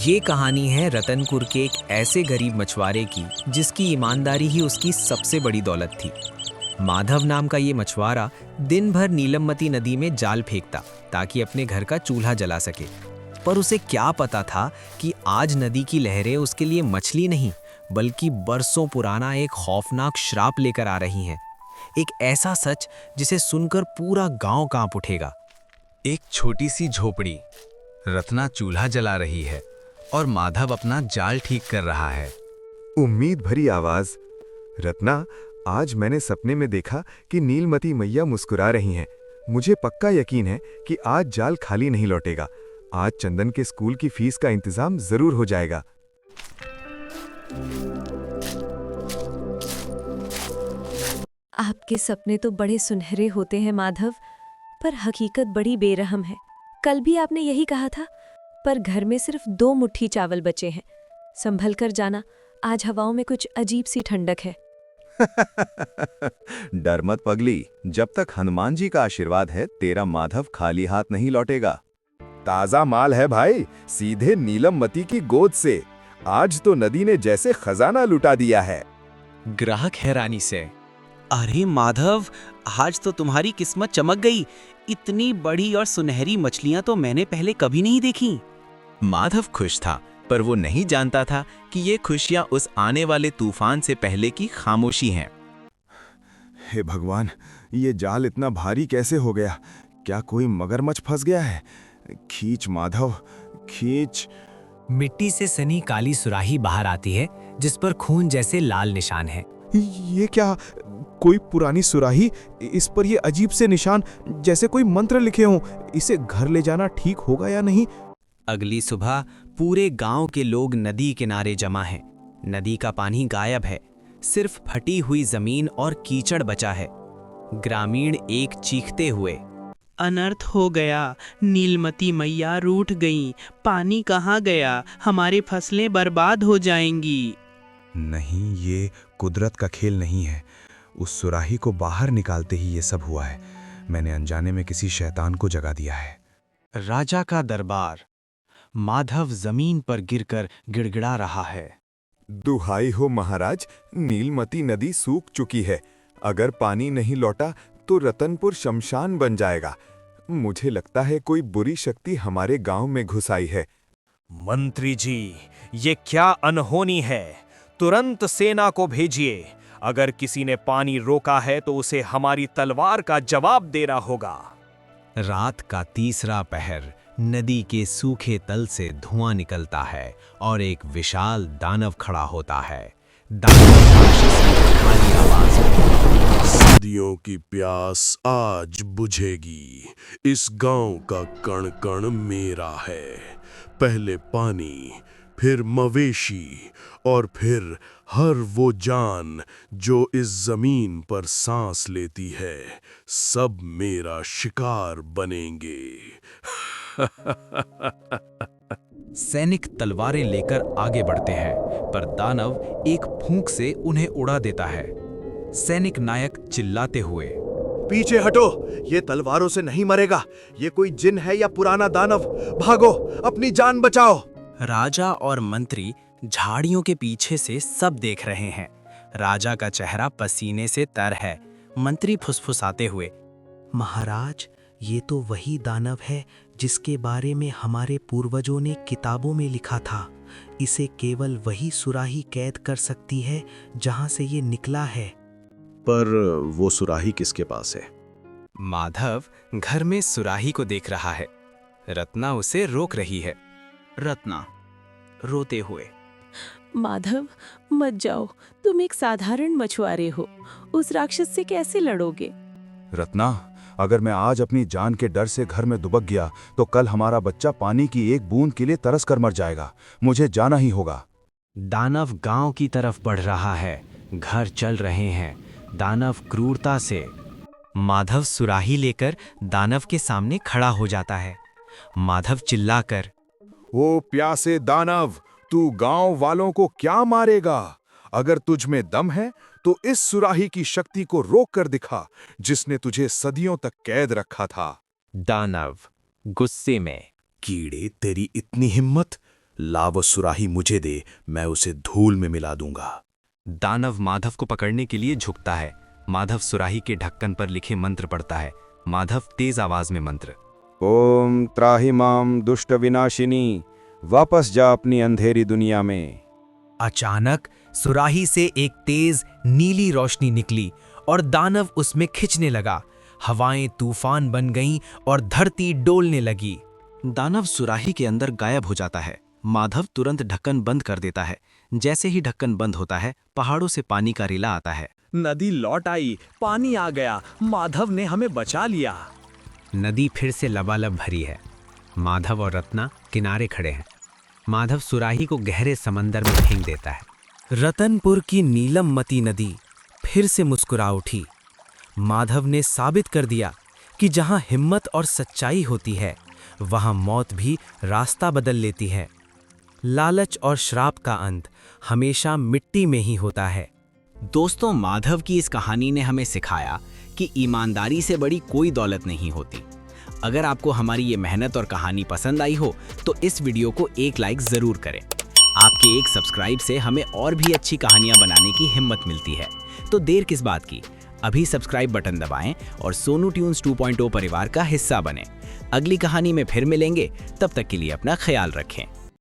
ये कहानी है रतनपुर के एक ऐसे गरीब मछुआरे की जिसकी ईमानदारी ही उसकी सबसे बड़ी दौलत थी। माधव नाम का ये मछुआरा दिन भर नीलमती नदी में जाल फेंकता ताकि अपने घर का चूल्हा जला सके। पर उसे क्या पता था कि आज नदी की लहरें उसके लिए मछली नहीं बल्कि बरसों पुराना एक खौफनाक श्राप लेकर आ रही हैं। एक ऐसा सच जिसे सुनकर पूरा गांव कांप उठेगा। एक छोटी सी झोपड़ी, रत्ना चूल्हा जला रही है और माधव अपना जाल ठीक कर रहा है। उम्मीद भरी आवाज। रत्ना, आज मैंने सपने में देखा कि नीलमती मैया मुस्कुरा रही हैं। मुझे पक्का यकीन है कि आज जाल खाली नहीं लौटेगा। आज चंदन के स्कूल की फीस का इंतजाम जरूर हो जाएगा। आपके सपने तो बड़े सुनहरे होते हैं माधव, पर हकीकत बड़ी बेरहम है। कल भी आपने यही कहा था, पर घर में सिर्फ 2 मुट्ठी चावल बचे हैं। संभल कर जाना, आज हवाओं में कुछ अजीब सी ठंडक है। डर मत पगली, जब तक हनुमान जी का आशीर्वाद है तेरा माधव खाली हाथ नहीं लौटेगा। ताजा माल है भाई, सीधे नीलमती की गोद से। आज तो नदी ने जैसे खजाना लुटा दिया है। ग्राहक हैरानी से, अरे माधव, आज तो तुम्हारी किस्मत चमक गई। इतनी बड़ी और सुनहरी मछलियां तो मैंने पहले कभी नहीं देखी। माधव खुश था, पर वो नहीं जानता था कि ये खुशियां उस आने वाले तूफान से पहले की खामोशी हैं। हे भगवान, ये जाल इतना भारी कैसे हो गया? क्या कोई मगरमच्छ फंस गया है? खींच माधव, खींच। मिट्टी से सनी काली सुराही बाहर आती है जिस पर खून जैसे लाल निशान है। ये क्या? कोई पुरानी सुराही? इस पर ये अजीब से निशान, जैसे कोई मंत्र लिखे हों। इसे घर ले जाना ठीक होगा या नहीं? अगली सुबह पूरे गांव के लोग नदी किनारे जमा हैं। नदी का पानी गायब है, सिर्फ फटी हुई जमीन और कीचड़ बचा है। ग्रामीण एक चीखते हुए, अनर्थ हो गया, नीलमती मैया रूठ गईं, पानी कहाँ गया, हमारी फसलें बर्बाद हो जाएंगी। नहीं, ये कुदरत का खेल नहीं है। उस सुराही को बाहर निकालते ही ये सब हुआ है। मैंने अनजाने में किसी शैतान को जगा दिया है। राजा का दरबार। माधव जमीन पर गिरकर गिड़गिड़ा रहा है। दुहाई हो महाराज, नीलमती नदी सूख चुकी है। अगर पानी नहीं लौटा तो रतनपुर शमशान बन जाएगा। मुझे लगता है कोई बुरी शक्ति हमारे गांव में घुस आई है। मंत्री जी, ये क्या अनहोनी है? तुरंत सेना को भेजिए। अगर किसी ने पानी रोका है तो उसे हमारी तलवार का जवाब देना होगा। रात का तीसरा पहर, नदी के सूखे तल से धुआं निकलता है और एक विशाल दानव खड़ा होता है। दानव राक्षस की खाली आवाज में, सदियों की प्यास आज बुझेगी। इस गांव का कण कण मेरा है। पहले पानी, फिर मवेशी और फिर हर वो जान जो इस जमीन पर सांस लेती है, सब मेरा शिकार बनेंगे। सैनिक तलवारें लेकर आगे बढ़ते हैं, पर दानव एक फूंक से उन्हें उड़ा देता है। सैनिक नायक चिल्लाते हुए, पीछे हटो, ये तलवारों से नहीं मरेगा। ये कोई जिन है या पुराना दानव। भागो, अपनी जान बचाओ। राजा और मंत्री झाड़ियों के पीछे से सब देख रहे हैं। राजा का चेहरा पसीने से तर है। मंत्री फुसफुसाते हुए, महाराज, ये तो वही दानव है जिसके बारे में हमारे पूर्वजों ने किताबों में लिखा था। इसे केवल वही सुराही कैद कर सकती है जहां से ये निकला है। पर वो सुराही किसके पास है? माधव घर में सुराही को देख रहा है। रत्ना उसे रोक रही है। रत्ना रोते हुए, माधव, मत जाओ। तुम एक साधारण मछुआरे हो, उस राक्षस से कैसे लड़ोगे? रत्ना, अगर मैं आज अपनी जान के डर से घर में दुबक गया तो कल हमारा बच्चा पानी की एक बूंद के लिए तरस कर मर जाएगा। मुझे जाना ही होगा। दानव गांव की तरफ बढ़ रहा है। घर चल रहे हैं। दानव क्रूरता से। माधव सुराही लेकर दानव के सामने खड़ा हो जाता है। माधव चिल्लाकर, ओ प्यासे दानव, तू गांव वालों को क्या मारेगा? अगर तुझ में दम है तो इस सुराही की शक्ति को रोक कर दिखा, जिसने तुझे सदियों तक कैद रखा था। दानव गुस्से में, कीड़े, तेरी इतनी हिम्मत? ला वो सुराही मुझे दे, मैं उसे धूल में मिला दूंगा। दानव माधव को पकड़ने के लिए झुकता है। माधव सुराही के ढक्कन पर लिखे मंत्र पढ़ता है। माधव तेज आवाज में मंत्र, ओम त्राहि माम दुष्ट विनाशिनी, वापस जा अपनी अंधेरी दुनिया में। अचानक सुराही से एक तेज नीली रोशनी निकली और दानव उसमें खिंचने लगा। हवाएं तूफान बन गईं और धरती डोलने लगी। दानव सुराही के अंदर गायब हो जाता है। माधव तुरंत ढक्कन बंद कर देता है। जैसे ही ढक्कन बंद होता है, पहाड़ों से पानी का रिला आता है। नदी लौट आई, पानी आ गया, माधव ने हमें बचा लिया। नदी फिर से लबालब भरी है। माधव और रत्ना किनारे खड़े हैं। माधव सुराही को गहरे समंदर में फेंक देता है। रतनपुर की नीलमती नदी फिर से मुस्कुरा उठी। माधव ने साबित कर दिया कि जहां हिम्मत और सच्चाई होती है, वहां मौत भी रास्ता बदल लेती है। लालच और श्राप का अंत हमेशा मिट्टी में ही होता है। दोस्तों, माधव की इस कहानी ने हमें सिखाया कि ईमानदारी से बड़ी कोई दौलत नहीं होती। अगर आपको हमारी ये मेहनत और कहानी पसंद आई हो तो इस वीडियो को एक लाइक ज़रूर करें। आपके एक सब्सक्राइब से हमें और भी अच्छी कहानियां बनाने की हिम्मत मिलती है। तो देर किस बात की, अभी सब्सक्राइब बटन दबाएं और सोनू ट्यून्स 2.0 परिवार का हिस्सा बनें। अगली कहानी में फिर मिलेंगे, तब तक के लिए अपना ख्याल रखें।